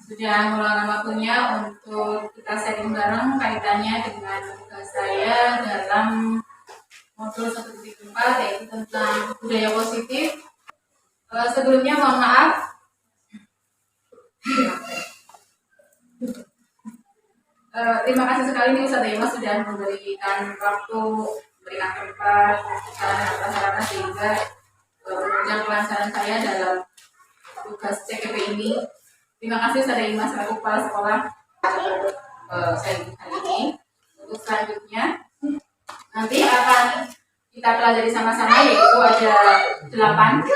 sudah meluangkan waktunya untuk kita sharing bareng kaitannya dengan tugas saya dalam modul 1.4 yaitu tentang budaya positif. Sebelumnya mohon maaf. Terima kasih sekali nih Ustaz Ima sudah memberikan waktu, memberikan tempat, sarana-sarana sehingga menunjang kelancaran saya dalam tugas CKP ini. Terima kasih Ustaz Ima selaku kepala sekolah saya hari ini. Untuk selanjutnya nanti akan kita pelajari sama-sama yaitu ada 8,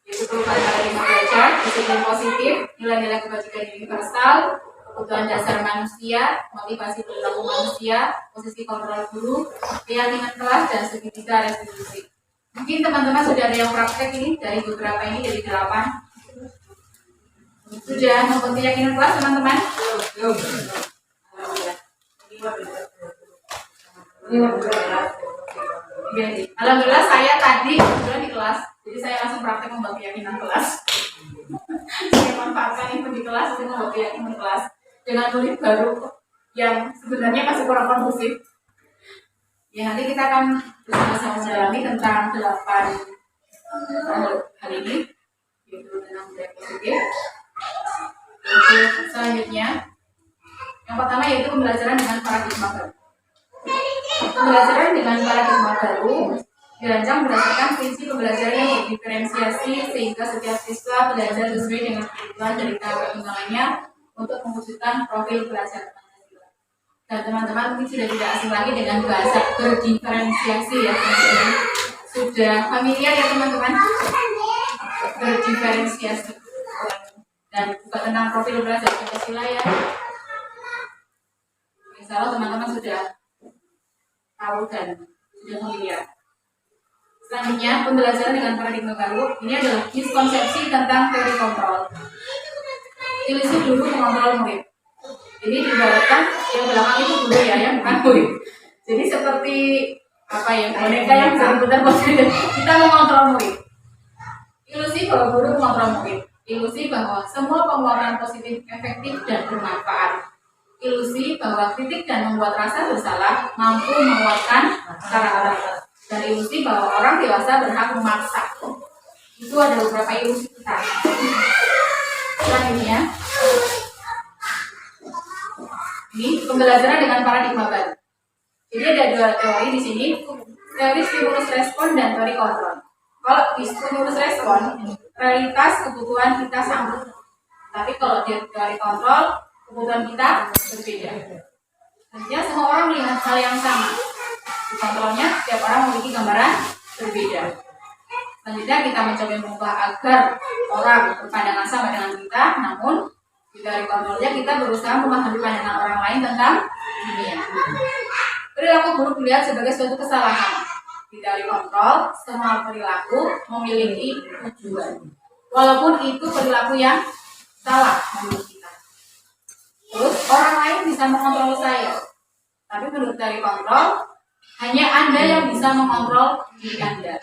yaitu perubahan paradigma belajar, disiplin positif, nilai-nilai kebajikan universal, kebutuhan dasar manusia, motivasi perilaku manusia, posisi kontrol guru, keyakinan kelas, dan segitiga restitusi. Mungkin teman-teman sudah ada yang praktek ini dari beberapa ini dari 8. Sudah mempunyai keyakinan kelas teman-teman? Alhamdulillah saya tadi kebetulan di kelas, jadi saya langsung praktek membuat keyakinan kelas. Saya manfaatkan itu di kelas untuk membuat keyakinan kelas dengan murid baru yang sebenarnya masih kurang kondusif. Ya, nanti kita akan bersama-sama mendalami tentang 8 hari ini, yaitu tentang budaya positif. Untuk selanjutnya, yang pertama yaitu pembelajaran dengan paradigma baru. Pembelajaran dengan paradigma baru dirancang berdasarkan prinsip pembelajaran yang berdiferensiasi sehingga setiap siswa belajar sesuai dengan kebutuhan dari tahap perkembangannya untuk mewujudkan profil belajar Pancasila. Dan teman-teman mungkin sudah tidak asing lagi dengan bahasa berdiferensiasi ya teman-teman. Sudah familiar ya teman-teman? Berdiferensiasi. Dan juga tentang profil belajar Pancasila ya. Insya Allah teman-teman sudah tahu dan sudah familiar. Selanjutnya, pembelajaran dengan paradigma baru ini adalah miskonsepsi tentang teori kontrol. Ilusi guru mengontrol murid. Jadi diibaratkan yang belakang itu guru ya, yang bukan murid. Jadi seperti apa ya, boneka yang berputar kita mengontrol murid. Ilusi bahwa guru mengontrol murid. Ilusi bahwa semua penguatan positif efektif dan bermanfaat. Ilusi bahwa kritik dan membuat rasa bersalah mampu menguatkan karakter. Dan ilusi bahwa orang dewasa berhak memaksa. Itu ada beberapa ilusi kita. Selanjutnya, ini pembelajaran dengan paradigma baru. Jadi ada 2 teori di sini, teori stimulus respon dan teori kontrol. Kalau di stimulus respon, realitas kebutuhan kita sama. Tapi kalau di teori kontrol, kebutuhan kita berbeda. Artinya semua orang melihat hal yang sama. Di kontrolnya, setiap orang memiliki gambaran berbeda. Selanjutnya kita mencoba mengubah agar orang berpandangan sama dengan kita, namun di teori kontrolnya kita berusaha memahami pandangan orang lain tentang dunia. Perilaku buruk dilihat sebagai suatu kesalahan. Di teori kontrol, semua perilaku memiliki tujuan. Walaupun itu perilaku yang salah menurut kita. Terus orang lain bisa mengontrol saya. Tapi menurut teori kontrol, hanya Anda yang bisa mengontrol diri Anda.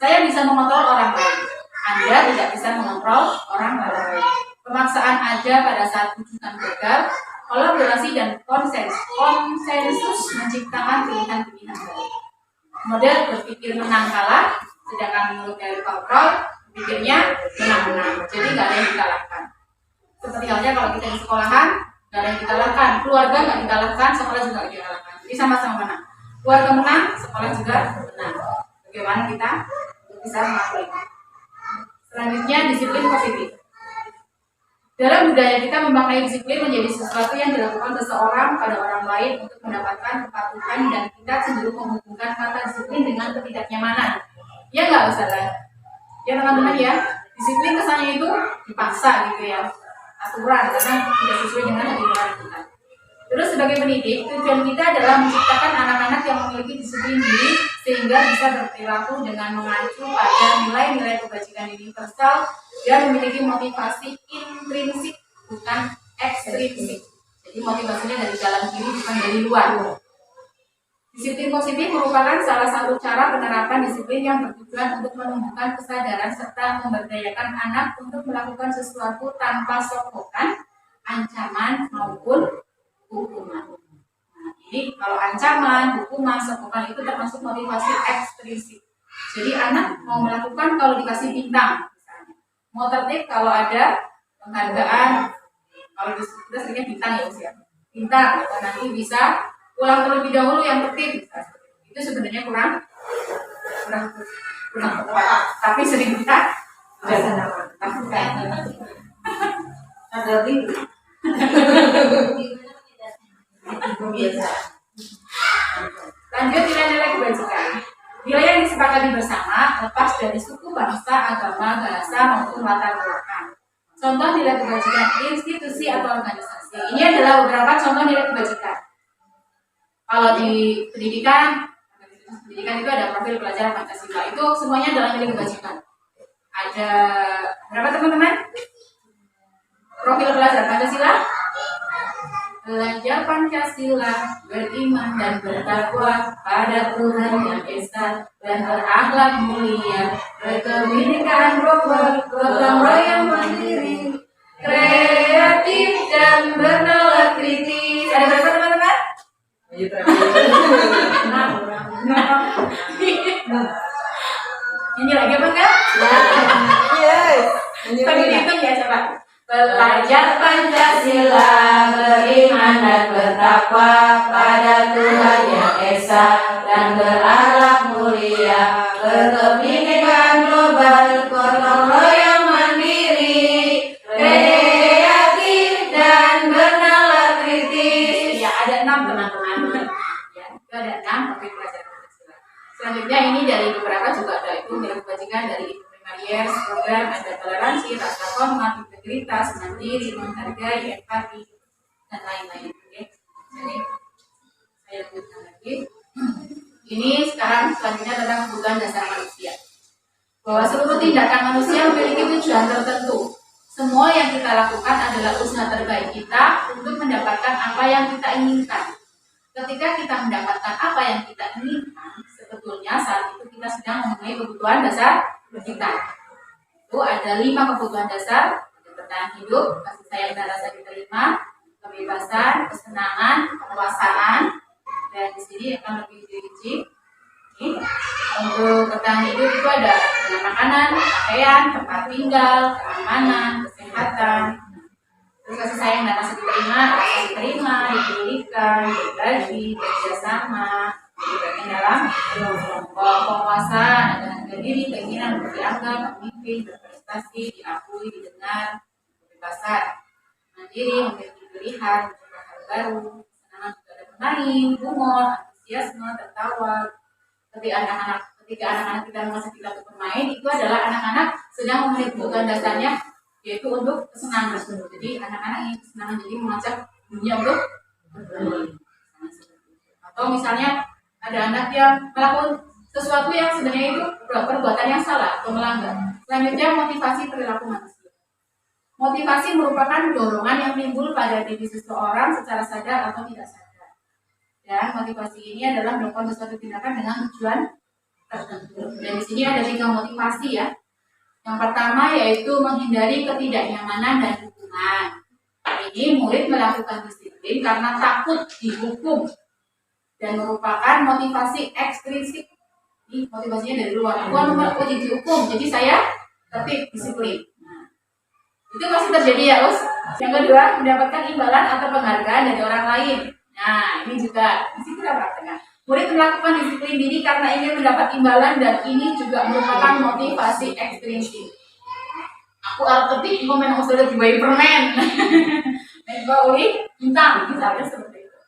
Saya bisa mengontrol orang lain. Anda tidak bisa mengontrol orang lain. Pemaksaan aja pada saat wujudan gagal, kolaborasi dan konsensus menciptakan pilihan-pilihan baru. Model berpikir menang kalah, sedangkan menurut teori kontrol, pikirnya menang-menang. Jadi nggak ada yang dikalahkan. Seperti halnya kalau kita di sekolahan, nggak ada yang dikalahkan. Keluarga nggak dikalahkan, sekolah juga nggak dikalahkan. Jadi sama-sama menang. Keluarga menang, sekolah juga menang. Bagaimana kita bisa mengakui? Selanjutnya, disiplin positif. Dalam budaya kita memaknai disiplin menjadi sesuatu yang dilakukan seseorang pada orang lain untuk mendapatkan kepatuhan, dan kita cenderung menghubungkan kata disiplin dengan ketidaknyamanan. Ya nggak usah lah. Ya teman-teman ya, disiplin kesannya itu dipaksa gitu ya, aturan karena tidak sesuai dengan hati nurani kita. Terus sebagai pendidik, tujuan kita adalah menciptakan anak-anak yang memiliki disiplin diri sehingga bisa berperilaku dengan mengacu pada nilai-nilai kebajikan universal dan memiliki motivasi intrinsik bukan ekstrinsik. Jadi motivasinya dari dalam diri bukan dari luar. Disiplin positif merupakan salah satu cara penerapan disiplin yang bertujuan untuk menumbuhkan kesadaran serta memberdayakan anak untuk melakukan sesuatu tanpa sokokan, ancaman maupun hukuman. Nah, ini kalau ancaman, hukuman, sokokan itu termasuk motivasi ekstrinsik. Jadi anak mau melakukan kalau dikasih bintang, misalnya. Mau tertib kalau ada penghargaan, kalau kita seringnya bintang ya usia. Bintang, nanti bisa pulang terlebih dahulu yang tertib. Itu sebenarnya kurang tepat. Tapi sering kita lakukan. Ada lebih. Lanjut nilai-nilai kebajikan. Nilai yang disepakati bersama lepas dari suku, bangsa, agama, bahasa maupun latar belakang. Contoh nilai kebajikan institusi atau organisasi. Ini adalah beberapa contoh nilai kebajikan. Kalau di pendidikan itu ada profil pelajaran Pancasila. Itu semuanya adalah nilai kebajikan. Ada berapa teman-teman? Profil pelajaran Pancasila? Belajar Pancasila, beriman dan bertakwa pada Tuhan Yang Esa dan berakhlak mulia, berkebinekaan gotong royong mandiri, kreatif dan bernalar kritis. Ada berapa teman-teman? Ini lagi apa enggak? Yes. Tadi dihitung ya coba. Belajar Pancasila, beriman dan bertakwa pada Tuhan Yang Esa dan berakhlak mulia, berkebinekaan global, gotong royong mandiri, kreatif dan bernalar kritis. Ya ada 6 teman-teman. Ya, itu ada 6 topik pelajaran Pancasila. Selanjutnya ini dari beberapa juga ada itu nilai kebajikan dari Mariers, program ada toleransi, rasa hormat, integritas, mandiri, menghargai, empati, dan lain-lain. Oke, jadi saya lanjutkan lagi. Ini sekarang selanjutnya tentang kebutuhan dasar manusia. Bahwa seluruh tindakan manusia memiliki tujuan tertentu. Semua yang kita lakukan adalah usaha terbaik kita untuk mendapatkan apa yang kita inginkan. Ketika kita mendapatkan apa yang kita inginkan, sebetulnya saat itu kita sedang memenuhi kebutuhan dasar kita. Itu ada 5 kebutuhan dasar: bertahan hidup, kasih sayang dan rasa diterima, kebebasan, kesenangan, kekuasaan, dan di sini akan lebih dirinci. Untuk bertahan hidup itu ada makanan, pakaian, tempat tinggal, keamanan, kesehatan. Terus kasih sayang dan rasa diterima, dipedulikan, berbagi, kerjasama, diberikan dalam penguasaan, ada harga diri, keinginan untuk dianggap, memimpin, berprestasi, diakui, didengar, kebebasan, mandiri, memiliki pilihan, mencoba hal baru, kesenangan juga ada bermain, humor, antusiasme, tertawa. Ketika anak-anak kita mengajak kita untuk bermain, itu adalah anak-anak sedang memenuhi kebutuhan dasarnya, yaitu untuk kesenangan. Jadi anak-anak ingin kesenangan, jadi mengajak dunia untuk bermain. Atau misalnya ada anak yang melakukan sesuatu yang sebenarnya itu perbuatan yang salah atau melanggar. Selanjutnya motivasi perilaku manusia. Motivasi merupakan dorongan yang timbul pada diri seseorang secara sadar atau tidak sadar. Dan motivasi ini adalah melakukan suatu tindakan dengan tujuan tertentu. Dan di sini ada 3 motivasi ya. Yang pertama yaitu menghindari ketidaknyamanan dan hukuman. Ini murid melakukan disiplin karena takut dihukum dan merupakan motivasi ekstrinsik. Ini motivasinya dari luar. Aku dihukum, jadi saya tertib, disiplin. Nah, itu masih terjadi ya, Us. Yang kedua, mendapatkan imbalan atau penghargaan dari orang lain. Nah, ini juga di sini kita praktekkan. Murid melakukan disiplin diri karena ingin mendapat imbalan dan ini juga merupakan motivasi ekstrinsik. Aku tertib, komen aku sudah dibayi permen. Mencoba uli, bintang, misalnya seperti itu.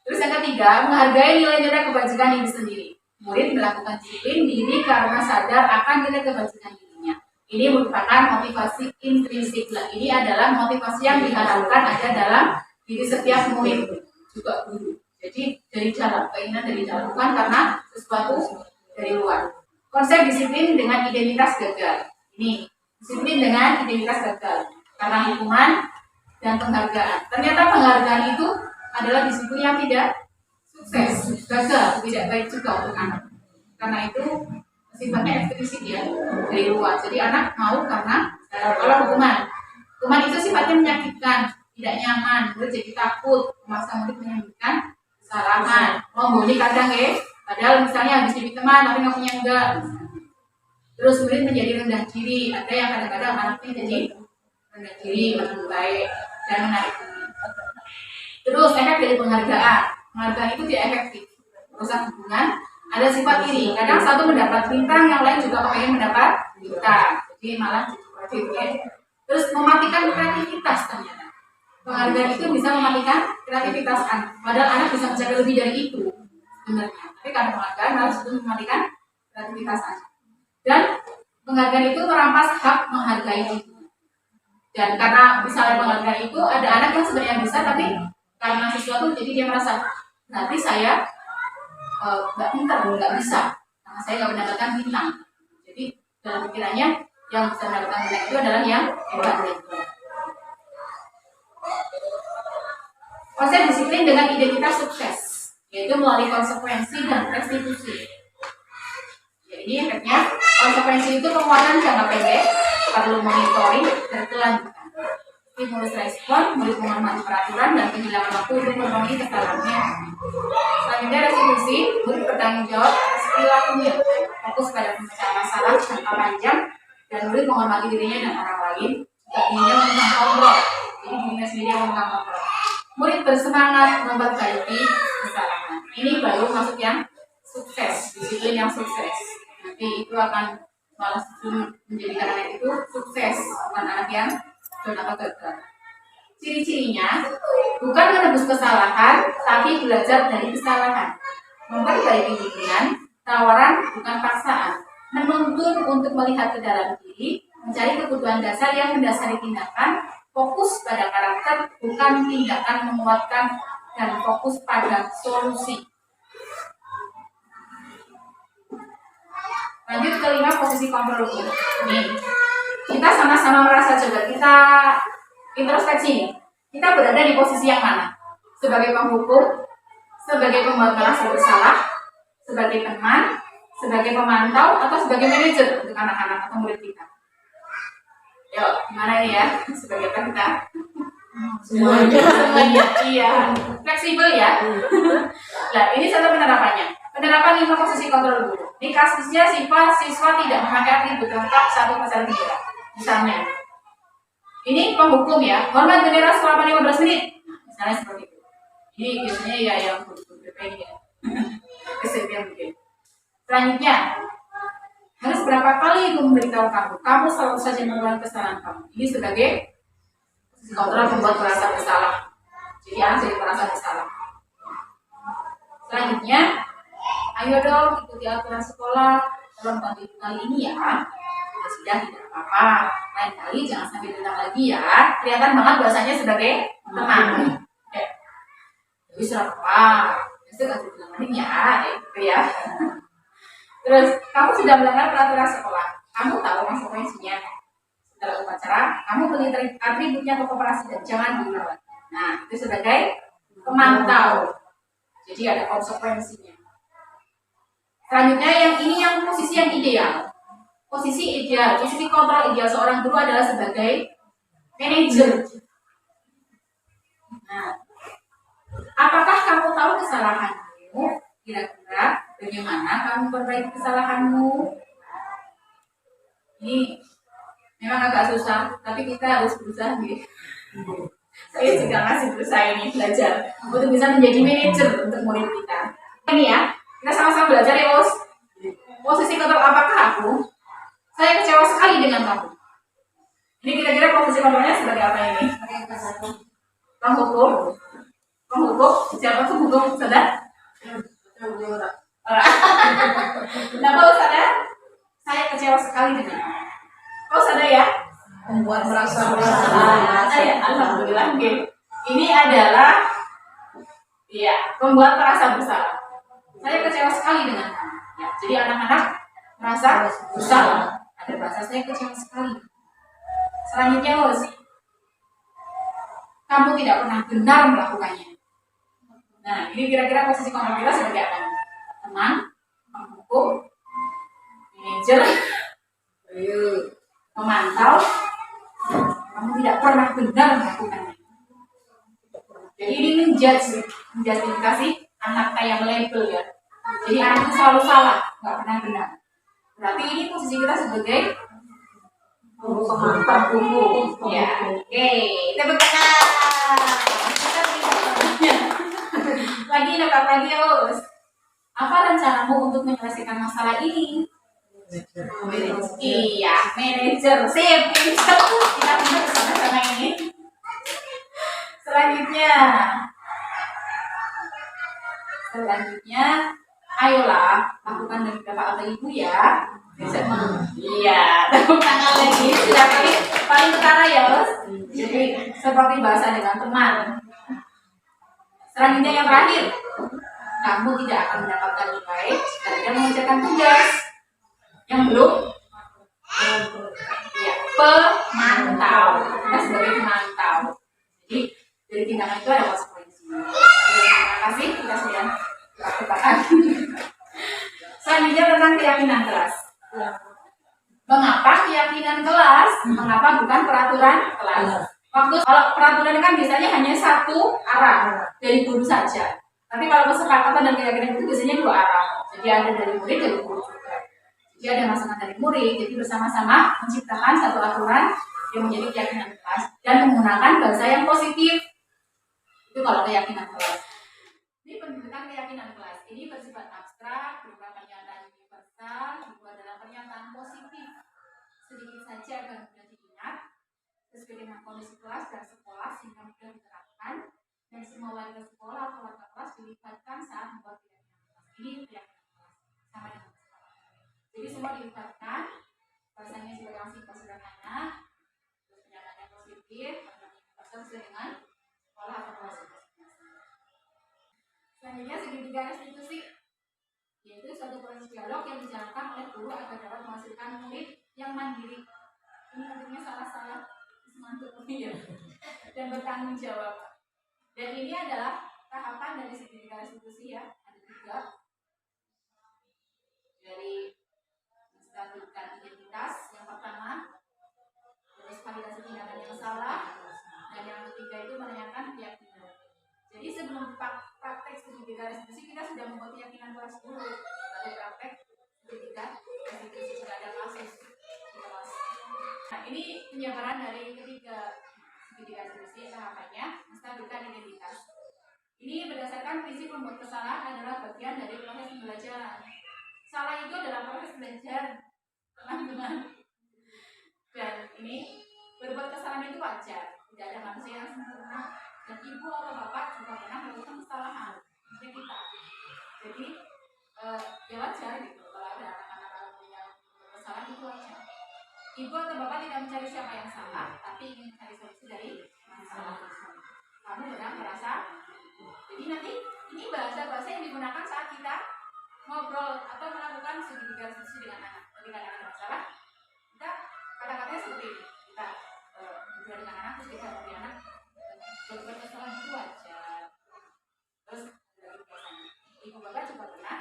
Terus yang ketiga, menghargai nilai-nilai kebajikan diri sendiri. Murid melakukan disiplin diri karena sadar akan nilai kebajikan dirinya. Ini merupakan motivasi intrinsik. Ini adalah motivasi yang diharapkan ada dalam diri setiap murid, juga guru. Jadi dari dalam, keinginan dari dalam, bukan karena sesuatu dari luar. Konsep disiplin dengan identitas gagal. Ini disiplin dengan identitas gagal karena hukuman dan penghargaan. Ternyata penghargaan itu adalah disiplin yang tidak sukses. gagal, tidak baik juga untuk anak. Karena itu sifatnya eksplisit ya dari luar. Jadi anak mau karena kalau hukuman itu sifatnya menyakitkan, tidak nyaman, murid jadi takut, memaksa murid menyembunyikan kesalahan. Membuli kadang ya, padahal misalnya habis dibit teman tapi ngakunya enggak. Terus murid menjadi rendah diri. Ada yang kadang-kadang anaknya jadi rendah diri, menilai dan menarik diri. Terus efek dari penghargaan itu tidak efektif, merusak hubungan. Ada sifat iri, kadang satu mendapat bintang, yang lain juga kepengen mendapat bintang, jadi malah seperti itu ya. Terus mematikan kreativitas ternyata. Penghargaan itu bisa mematikan kreativitas anak, padahal anak bisa mencapai lebih dari itu sebenarnya. Tapi karena penghargaan malah itu mematikan kreativitas anak. Dan penghargaan itu merampas hak menghargai itu. Dan karena misalnya penghargaan itu ada anak yang sebenarnya bisa, tapi karena sesuatu jadi dia merasa nanti saya nggak pintar, nggak bisa karena saya nggak mendapatkan bintang. Jadi dalam pikirannya yang bisa mendapatkan bintang itu adalah yang hebat. Konsep disiplin dengan identitas sukses, yaitu melalui konsekuensi dan restitusi. Ya, ini efeknya konsekuensi itu penguatan jangka pendek, perlu monitoring dan kelanjutan. Stimulus respon, murid menghormati peraturan dan kehilangan waktu untuk memenuhi kesalahannya. Selanjutnya restitusi, murid bertanggung jawab atas perilakunya, fokus pada pemecahan masalah jangka panjang, dan murid menghormati dirinya dan orang lain. Jika dirinya memegang kontrol, jadi dirinya sendiri yang memegang kontrol. Murid bersemangat memperbaiki kesalahan. Ini baru masuk yang sukses, disiplin yang sukses. Nanti itu akan malah menjadikan anak itu sukses, bukan anak yang gagal. Ciri-cirinya bukan menebus kesalahan, tapi belajar dari kesalahan. Memperbaiki lingkungan, tawaran bukan paksaan. Menuntun untuk melihat ke dalam diri, mencari kebutuhan dasar yang mendasari tindakan, fokus pada karakter, bukan tindakan menguatkan, dan fokus pada solusi. Lanjut ke 5, posisi kontrol. Nih, kita sama-sama merasa, coba kita introspeksi nih. Kita berada di posisi yang mana? Sebagai penghukum, sebagai pembuat merasa bersalah, sebagai teman, sebagai pemantau, atau sebagai manajer untuk anak-anak atau murid kita? Yuk, gimana ini ya? Sebagai apa kita? Semuanya. Iya, fleksibel ya. Nah, ini satu penerapannya. Penerapan 5 posisi kontrol dulu. Ini kasusnya siswa tidak memakai atribut lengkap 1 pasal 3. Misalnya, ini penghukum ya, hormat bendera selama 15 menit. Misalnya seperti itu. Ini biasanya ya yang BPN ya. SMP mungkin. Selanjutnya, harus berapa kali itu memberitahu kamu? Kamu selalu saja mengulangi kesalahan kamu. Ini sebagai posisi kontrol membuat merasa bersalah. Jadi anak jadi merasa bersalah. Selanjutnya, ayo dong ikuti aturan sekolah. Tolong bantu kali ini ya. Sudah tidak apa-apa. Lain kali jangan sampai datang lagi ya. Kelihatan banget bahasanya sebagai teman. Jadi surat apa? Itu kasih bilang ya, gitu ya. Terus kamu sudah melanggar peraturan sekolah. Kamu tahu konsekuensinya. Setelah upacara, kamu beli atributnya ke koperasi dan jangan dilewat. Nah, itu sebagai pemantau. Jadi ada konsekuensinya. Selanjutnya yang posisi yang ideal. Posisi ideal, posisi kontrol ideal seorang guru adalah sebagai manajer. Nah, apakah kamu tahu kesalahanmu? Kira-kira bagaimana kamu perbaiki kesalahanmu? Ini memang agak susah, tapi kita harus berusaha nih. Saya juga masih berusaha ini belajar untuk bisa menjadi manajer untuk murid kita. Ini ya, kita sama-sama belajar ya, Bos. Posisi kontrol apakah aku? Saya kecewa sekali dengan kamu. Ini kira-kira posisi kontrolnya sebagai apa ini? Penghukum. Siapa tuh hukum? Saudara? Kenapa Saudara? Saya kecewa sekali dengan kamu. Oh Saudara ya? Membuat merasa bersalah. Alhamdulillah. Ini adalah membuat merasa bersalah. Saya kecewa sekali dengan kamu. Ya, jadi anak-anak merasa bersalah. Ada bahasa saya kecewa sekali. Selanjutnya Bos, kamu tidak pernah benar melakukannya. Nah, ini kira-kira posisi kontrol kita sebagai apa? Teman, penghukum, manajer, memantau. Kamu tidak pernah benar melakukannya. Jadi ini menjustifikasi anak kayak melabel ya. Jadi anak itu selalu salah, nggak pernah benar. Berarti ini posisi kita sebagai penghukum. Ya, oke, tepuk tangan. Lagi nakal lagi ya bos. Apa rencanamu untuk menyelesaikan masalah ini? Iya, manajer. Sip, kita benar bersama-sama ini. Selanjutnya, ayolah lakukan dari bapak atau ibu ya. Iya, tepuk tangan lagi. Sudah paling utara ya bos. Jadi seperti bahasa dengan teman. Selanjutnya yang terakhir, kamu tidak akan mendapatkan nilai jika tidak mengerjakan tugas. Yang belum, ya, pemantau. Kita sebagai pemantau. Jadi dari tindakan itu ada konsekuensinya. Terima kasih kita sudah lakukan. Selanjutnya tentang keyakinan kelas. Mengapa keyakinan kelas? Mengapa bukan peraturan kelas? Kalau peraturan kan biasanya hanya satu arah dari guru saja. Tapi kalau kesepakatan dan keyakinan itu biasanya dua arah. Jadi ada dari murid dari guru juga. Jadi ada masukan dari murid. Jadi bersama-sama menciptakan satu aturan yang menjadi keyakinan kelas dan menggunakan bahasa yang positif. Itu kalau keyakinan kelas. Ini pendidikan keyakinan kelas. Ini bersifat abstrak, berupa pernyataan universal, itu adalah pernyataan positif. Sedikit saja agar mudah diingat, sesuai dengan kondisi kelas dan sekolah sehingga mudah diterapkan, dan semua warga sekolah atau warga kelas dilibatkan saat membuat keyakinan kelas. Ini keyakinan kelas sama dengan kesepakatan. Jadi semua dilibatkan, bahasanya sebagai singkat sederhana, terus pernyataannya positif, pernyataan sesuai dengan sekolah atau kelas. Selanjutnya segitiga restitusi, yaitu suatu proses dialog yang dijalankan oleh guru agar dapat menghasilkan murid yang mandiri. Ini tentunya salah-salah semangat ya, dan bertanggung jawab. Dan ini adalah tahapan dari segitiga restitusi ya, ada 3. Dari menstabilkan identitas yang pertama, terus validasi tindakan yang salah, dan yang ketiga itu menanyakan keyakinan. Jadi sebelum praktek segitiga restitusi kita sudah membuat keyakinan kelas dulu, lalu praktek segitiga restitusi sudah ada kasus di kelas. Nah ini penjabaran dari ketiga segitiga restitusi tahapannya menstabilkan identitas. Ini berdasarkan prinsip membuat kesalahan adalah bagian dari proses pembelajaran. Salah itu adalah proses belajar, teman-teman. Dan ini berbuat kesalahan itu wajar, tidak ada manusia yang sempurna. Dan ibu atau bapak juga pernah melakukan kesalahan seperti kita. Jadi ya wajar gitu kalau ada anak-anak yang kesalahan itu wajar. Ibu atau bapak tidak mencari siapa yang salah, tapi ingin mencari solusi dari masalah. Kamu benar merasa. Jadi nanti ini bahasa-bahasa yang digunakan saat kita ngobrol atau melakukan segitiga restitusi dengan anak. Ketika anak ada masalah, kita kata-katanya seperti ini. Kita berbicara dengan anak, terus kita beri anak berbuat kesalahan itu wajar. Terus dari biasanya ibu bapak juga pernah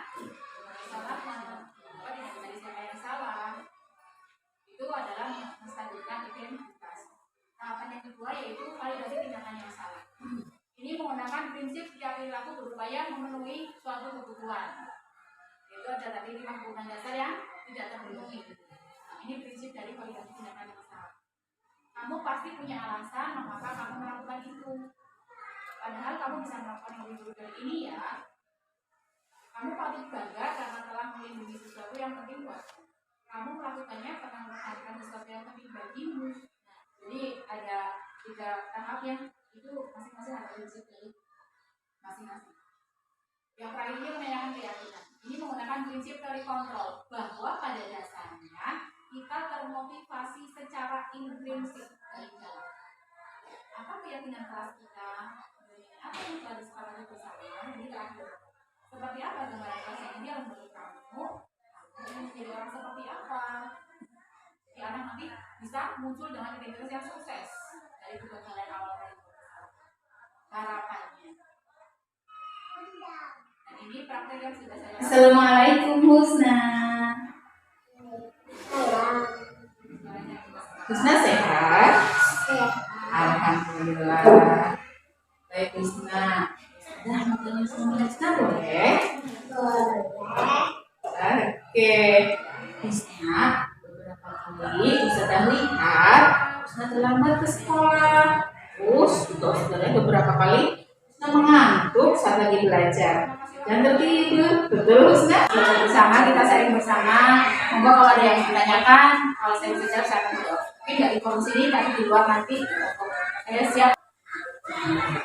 kesalahan, bapak tidak mencari siapa yang salah. Itu adalah menstabilkan identitas. Tahapan yang kedua yaitu validasi tindakan yang salah. Ini menggunakan prinsip setiap perilaku berupaya memenuhi suatu kebutuhan. Itu ada tadi 5 kebutuhan dasar yang tidak terpenuhi. Nah, ini prinsip dari validasi tindakan yang salah. Kamu pasti punya alasan mengapa kamu melakukan itu. Padahal kamu bisa melakukan yang lebih dulu dari ini ya. Kamu patut bangga karena telah melindungi sesuatu yang penting buatmu. Kamu melakukannya karena mempertahankan sesuatu yang penting bagimu. Nah, jadi ada 3 tahap yang itu masing-masing ada prinsip dari masing-masing. Yang terakhir ini menanyakan keyakinan. Ini menggunakan prinsip teori kontrol bahwa pada dasarnya kita termotivasi secara intrinsik dari dalam. Apa keyakinan kelas kita? Apa yang telah disepakati bersama? Ini terakhir. Seperti apa gambaran kelas yang ideal menurut kamu? Kamu menjadi orang seperti apa? Jadi anak nanti bisa muncul dengan identitas yang sukses dari kegagalan awal tadi. Harapannya. Ini praktek yang sudah saya. Assalamualaikum Husna. Husna sehat? Alhamdulillah. Baik Husna. Sudah makan Husna boleh? Oke. Husna beberapa kali Ustazah lihat Husna terlambat ke sekolah. Terus juga sebenarnya beberapa kali Husna mengantuk saat lagi belajar dan tertidur. Betul Husna? Belajar bersama, kita sharing bersama. Monggo kalau ada yang ditanyakan, kalau saya bisa jawab saya akan jawab. Mungkin nggak di forum sini, tapi di luar nanti saya siap.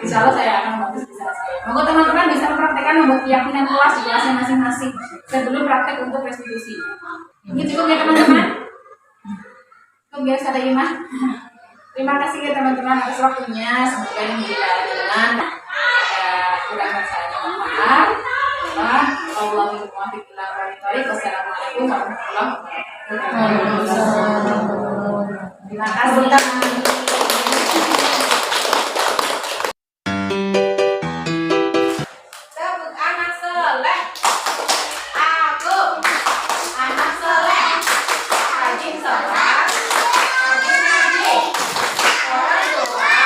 Insya Allah saya akan bagus bisa saya. Monggo teman-teman bisa mempraktekkan membuat keyakinan kelas di kelasnya masing-masing sebelum praktek untuk restitusi. Ini cukup ya teman-teman. Cukup ya Ustazah Imah. Terima kasih ya teman-teman atas waktunya. Semoga ini bisa dengan kurang saya mohon maaf. Wassalamualaikum warahmatullahi wabarakatuh. Terima kasih. Sebut anak soleh. Aku anak soleh. Rajin sholat, rajin ngaji. Orang tua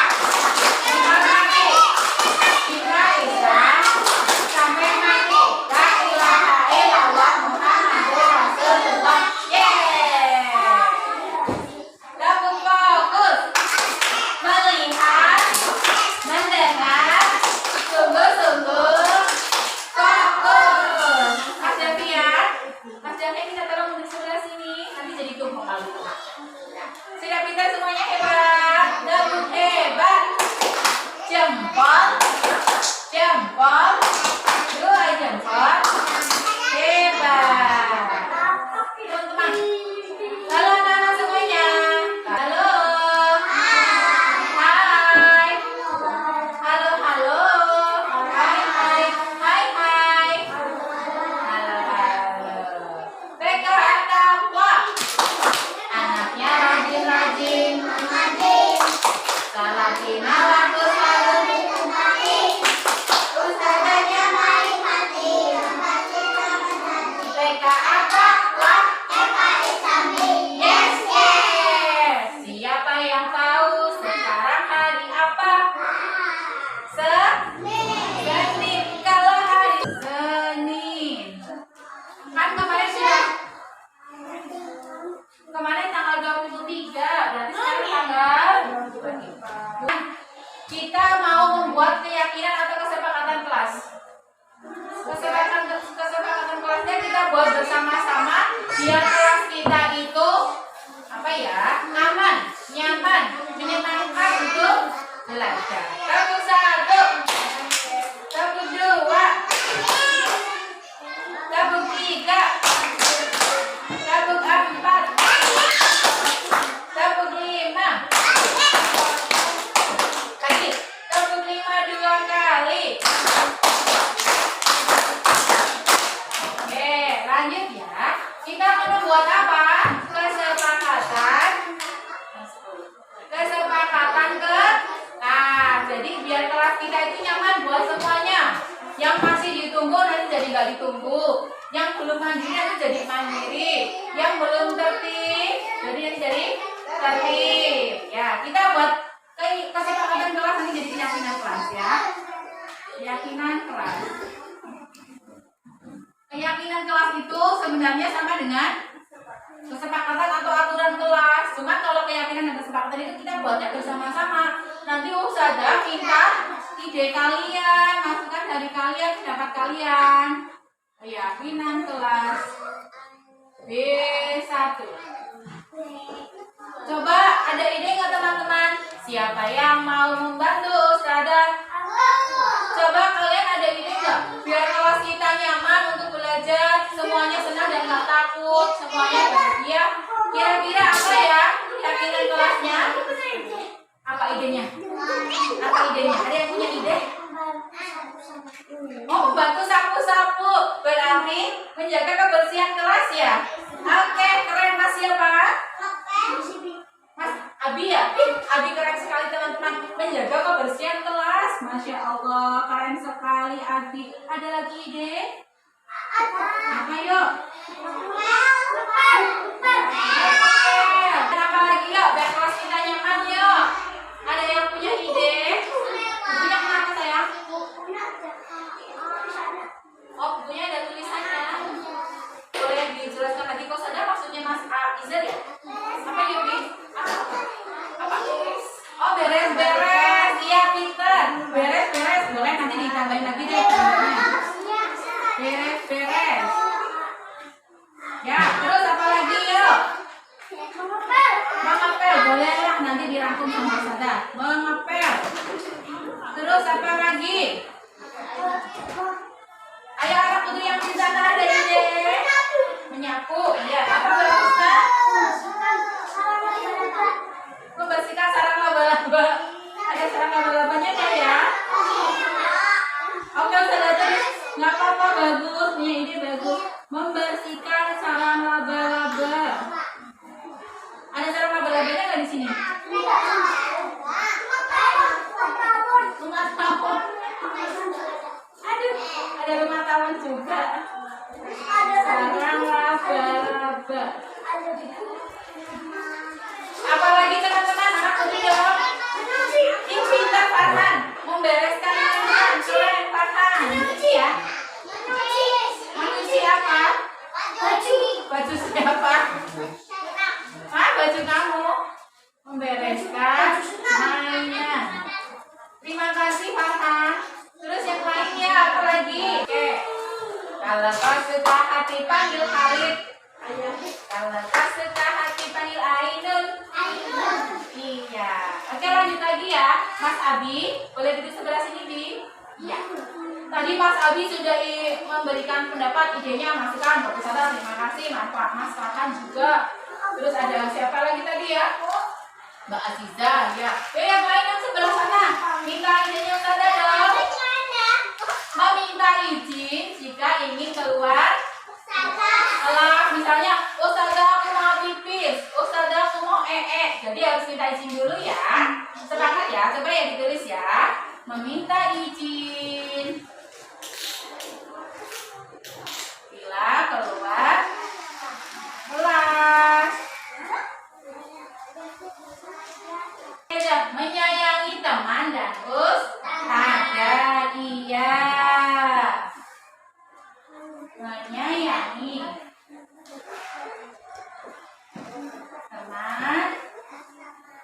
dihormati. Kita Islam sampai mati. La ilaha illallah Muhammadur Rasulullah. Yeay. Dabung fokus. Melihat, mendengar, sungguh-sungguh fokus. Mas Davian, Mas Davian kita tolong duduk sebelah sini. Nanti jadi tumpuk kali. Sudah pintar semuanya hebat. Dabung hebat. Jempol, jempol, dua jempol. Hebat. Teman-teman. Halo anak-anak semuanya. Halo. Hai. Halo, halo. Hai, hai. Hai, hai. Halo, halo. Teko Ataqwa. Anaknya rajin-rajin. Salatina waktu selalu. Ustazahnya baik hati. TK Ataqwa. Yes, yes. Siapa yang tahu sekarang hari apa? Senin. Kalau hari Senin. Kan kemarin sudah. Kemarin tanggal 23. Berarti sekarang tanggal. Kita mau membuat keyakinan atau kesepakatan kelas. Kesepakatan kelasnya kita buat bersama-sama biar kelas kita itu apa ya, aman, nyaman, menyenangkan untuk belajar. Tabung 1, tabung 2, tabung 3, tabung 4, tabung 5. Lagi, tabung 5 2 kali. Oke, lanjut ya. Kita akan membuat apa? Kesepakatan ke. Nah, jadi biar kelas kita itu nyaman buat semuanya. Yang masih ditunggu nanti jadi nggak ditunggu. Yang belum mandiri nanti jadi mandiri. Yang belum tertib jadi nanti jadi tertib. Ya, kita buat kesepakatan kelas nanti jadi keyakinan kelas ya. Keyakinan kelas. Keyakinan kelas itu sebenarnya sama dengan kesepakatan atau aturan kelas. Cuma kalau keyakinan dan kesepakatan itu kita buatnya bersama-sama. Nanti Ustazah minta ide kalian, masukan dari kalian, pendapat kalian. Keyakinan kelas B1. Coba ada ide nggak teman-teman? Siapa yang mau membantu Ustazah? Coba kalian ada ide nggak? Biar kelas kita nyaman untuk belajar, semuanya senang dan nggak takut, semuanya bahagia. Kira-kira apa ya keyakinan kelasnya? Apa idenya? Apa idenya? Ada yang punya ide? Oh, membantu sapu-sapu, berarti menjaga kebersihan kelas ya? Oke, keren. Mas siapa? Mas Abi ya? Abi keren sekali teman-teman, menjaga kebersihan kelas. Masya Allah, keren sekali Abi. Ada lagi ide? Apa yuk? Dan apa lagi yuk? Biar kelas kita nyaman yuk. Ada yang punya ide? Punya kenapa sayang? Oh, bukunya ada tulisannya. Boleh dijelaskan lagi kok sadar maksudnya Mas Izar ya? Apa yuk, Bi? Apa? Oh, beres-beres. Iya, pinter. Beres-beres. Boleh nanti ditambahin lagi deh gambarnya. Beres-beres. Ya, terus apa lagi yuk? Mengepel. Boleh lah nanti dirangkum sama Sada. Mengepel. Terus apa lagi? Ayo anak putri yang di sana ada ide? Menyapu. Iya, apa bagusnya? Membersihkan sarang laba-laba. Ada sarang laba-labanya nggak ya? Oke, sudah tulis. Nggak apa-apa, bagus. Punya ide bagus. Membersihkan sarang laba-laba. Ada sarang laba-labanya nggak di sini? Rumah tawon. Aduh, ada rumah tawon juga. Sarang laba-laba. Apalagi teman-teman, anak putri dong. Ini pintar Farhan, membereskan mainan. Keren Farhan. Ya? Manusia apa? Baju siapa? Ah, baju kamu. Membereskan mainan. Terima kasih Farhan. Terus yang lainnya apa lagi? Oke. Kalau kau suka hati panggil Khalid. Kalau kau suka hati panggil Ainun. Iya. Oke, lanjut lagi ya. Mas Abi, boleh duduk sebelah sini, Bi? Iya. Tadi Mas Abi sudah memberikan pendapat, idenya, masukan. Bagus Sada, terima kasih. Mas Farhan juga. Terus ada siapa lagi tadi ya? Mbak Aziza, ya. Yang lain yang sebelah sana. Minta idenya Sada dong. Meminta izin jika ingin keluar kelas. Misalnya, Ustazah aku mau pipis, Ustazah aku mau jadi harus minta izin dulu ya. Sepakat ya, coba ya ditulis ya. Meminta izin bila keluar kelas. Menyayangi teman dan ustazah. Iya. Menyayangi teman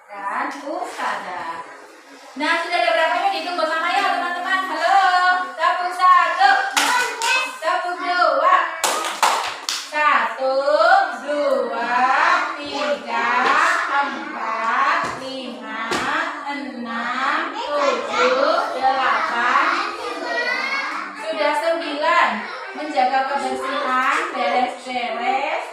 dan ustazah. Nah, sudah ada berapa yuk? Dihitung bersama ya teman-teman. Halo, dapur 1, dapur 2, 1, 2, 3, 4, 5, 6, 7, 8. Sudah 9. Menjaga kebersihan, beres-beres,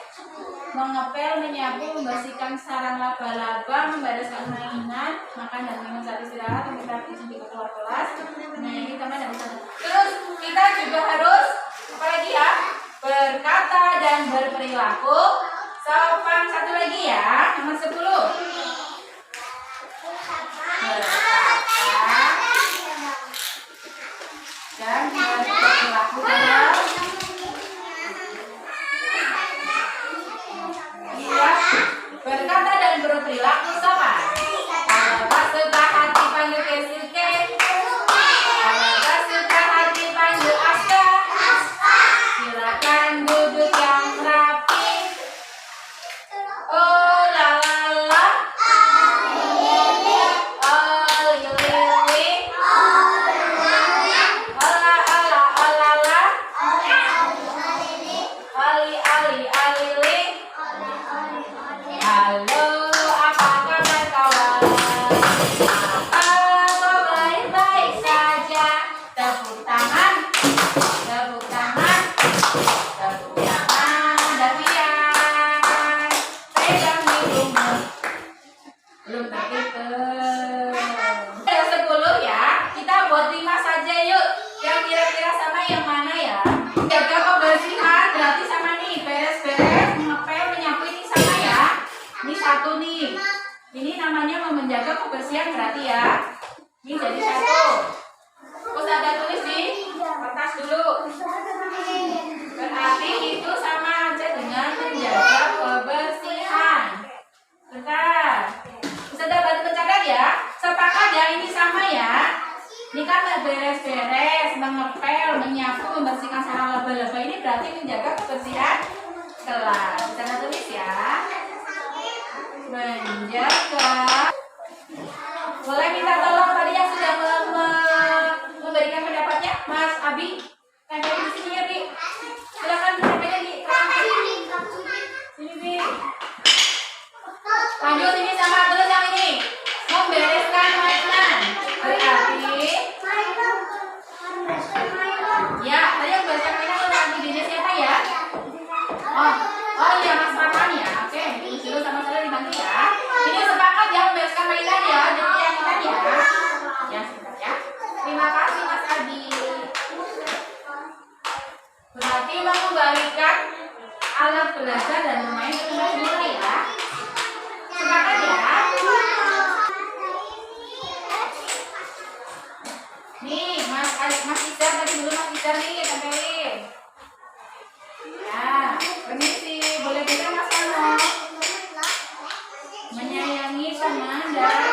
mengepel, menyapu, membersihkan sarang laba-laba, membereskan mainan, makan dan minum saat istirahat, meminta izin juga keluar kelas, menyayangi teman dan ustazah. Terus kita juga harus apa lagi ya? Berkata dan berperilaku sopan. Satu lagi ya, nomor 10. Berkata dan berperilaku berkata dan berperilaku sopan. Kalau tak suka hati panggil Kesuke. Kalau tak suka hati panggil Aska. Silakan duduk yang rapi. Oh la la la. Oh lili. Ola ola ola la. Ali ali alili. Halo, apa kabar kawan? Apa baik-baik saja? Tepuk tangan, tepuk tangan, tepuk tangan. Davian, pegang hidungmu. Belum terhitung. Ada 10 ya. Kita buat 5 saja yuk. Yang kira-kira sama yang mana ya? Jaga kebersihan berarti sama nih. Beres-beres, mengepel, menyapu ini sama ya. Ini 1 nih. Ini namanya menjaga kebersihan berarti ya. Ini jadi 1. Ustazah tulis di kertas dulu. Berarti itu sama aja dengan menjaga kebersihan. Bentar. Ustazah bantu mencatat ya. Sepakat ya, ini sama ya. Ini kan beres-beres, mengepel, menyapu, membersihkan sarang laba-laba. Ini berarti menjaga kebersihan kelas. Ustazah tulis ya. Menjaga. Boleh minta tolong tadi yang sudah memberikan pendapatnya, Mas Abi. Tempelin di sini ya, Bi. Silakan tempelnya di kerangka. Sini, Bi. Lanjut ini sama terus yang ini. Membereskan mainan. Berarti ya, tadi yang membereskan mainan udah idenya siapa ya? Oh iya, Mas Farhan ya. Oke, dulu sama-sama dibantu ya. Ini sepakat ya membereskan mainan ya. Jadi yang kita ya. Ya, sebentar ya. Terima kasih Mas Adi. Berarti mengembalikan alat belajar dan bermain ke tempat semula ya. Sepakat ya. Nih, Mas Izar tadi dulu Mas Izar nih tempelin. Ya, permisi. Boleh juga Mas Ano. Menyayangi teman dan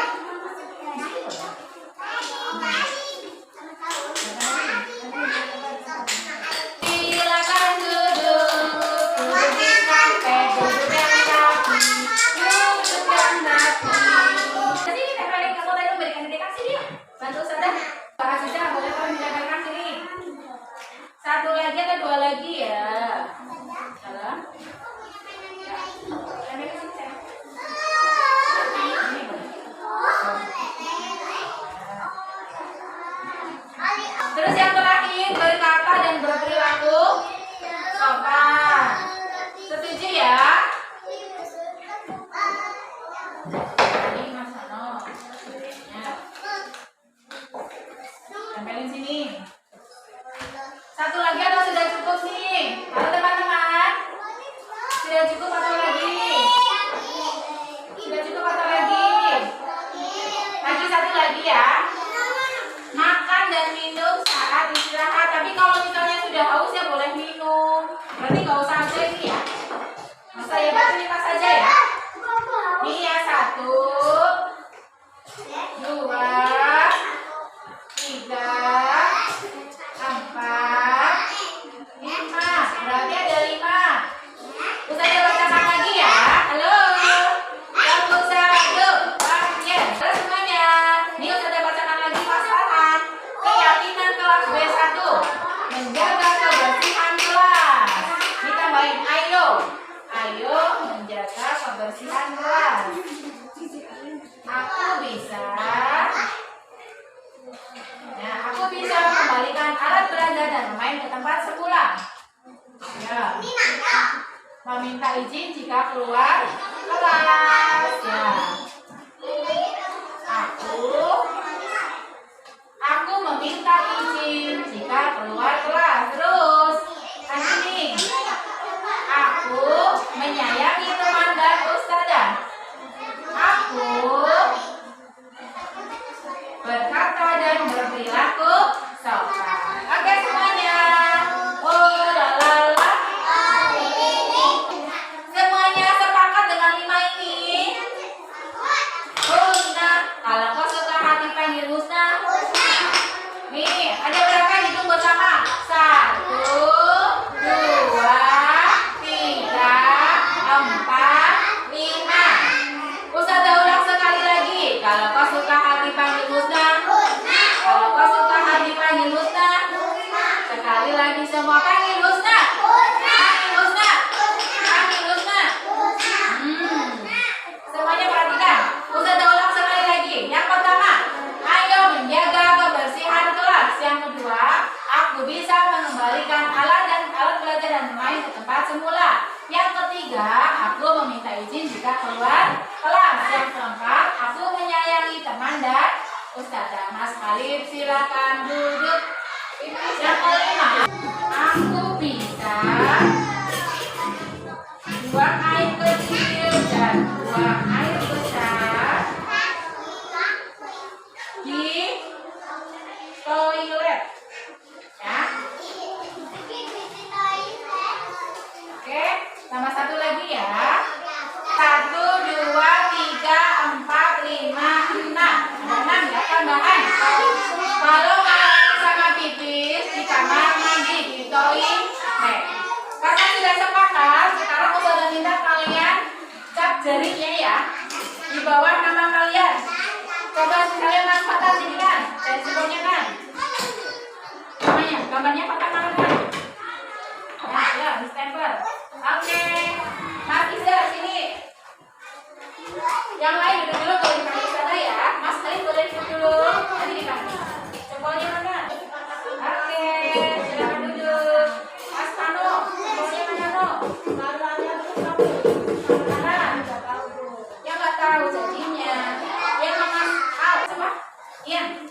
silakan duduk di kafe, duduk yang rapi, duduk yang rapi. Jadi ini tempelin, kamu tadi memberikan dedikasi dia. Bantu saja. Bahas saja, boleh kamu menjabarkan sini. Satu lagi atau dua lagi ya. Salah. Terus yang terakhir, berkata dan berperilaku sopan. Setuju ya? Ini Mas Ano. Ya. Tempelin sini. Satu lagi atau sudah cukup nih? Halo teman-teman. Sudah cukup atau lagi? Sudah cukup atau lagi? Lagi satu lagi ya. Makan dan minum saat istirahat. Tapi kalau misalnya sudah haus ya boleh minum. Berarti nggak usah aja ini ya. Masa ya baca lima saja ya. Ini ya 1, 2, 3, 4, 5. Berarti ada 5. Ustazah bacakan lagi ya. Halo. Yang Ustazah, yuk. Ya. Terus semuanya. Ini Ustazah bacakan lagi Mas Farhan. Keyakinan kelas B1. Menjaga kebersihan kelas. Ditambahin ayo. Ayo menjaga kebersihan kelas. Aku bisa. Ya, aku bisa mengembalikan alat belajar dan bermain ke tempat semula. Ya. Meminta izin jika keluar kelas. Ya. Aku meminta izin jika keluar kelas. Terus, ini. Aku menyayangi teman dan ustazah. Aku berkata dan berperilaku sopan. Oke semuanya. Oh la la la. Semuanya sepakat dengan 5 ini. Husna. Kalau kau suka hati panggil Husna. Nih, ada berapa hitung bersama? 1, 2, 3, 4, 5. Ustazah ulang sekali lagi. Kalau kau suka hati panggil Husna. Kalau kau suka hati panggil Husna. Sekali lagi semua panggil Husna. Panggil Husna. Panggil Husna. Semuanya perhatikan. Ustazah ulang sekali lagi. Yang pertama, ayo menjaga kebersihan kelas. Yang kedua, aku bisa mengembalikan alat belajar dan bermain ke tempat semula. Yang ketiga, aku meminta izin jika keluar kelas. Yang keempat, aku menyayangi teman dan ustazah. Mas Khalid silakan duduk. Yang kelima, aku bisa buang air kecil dan buang air besar di toilet. Coba sekalian Mas Fatal sini kan, dan simbolnya kan. Namanya, gambarnya Fatal mana kan? Ya, distemper. Oke, Mas Iza sini. Yang lain duduk dulu kalau dipanggil ke sana ya. Mas Khalid boleh duduk dulu. Nanti dipanggil. Simbolnya mana? Oke, silakan duduk. Mas Pano, simbolnya mana no? Mana? Yang nggak tahu jadinya. Yang Mas Al, siapa? Ian.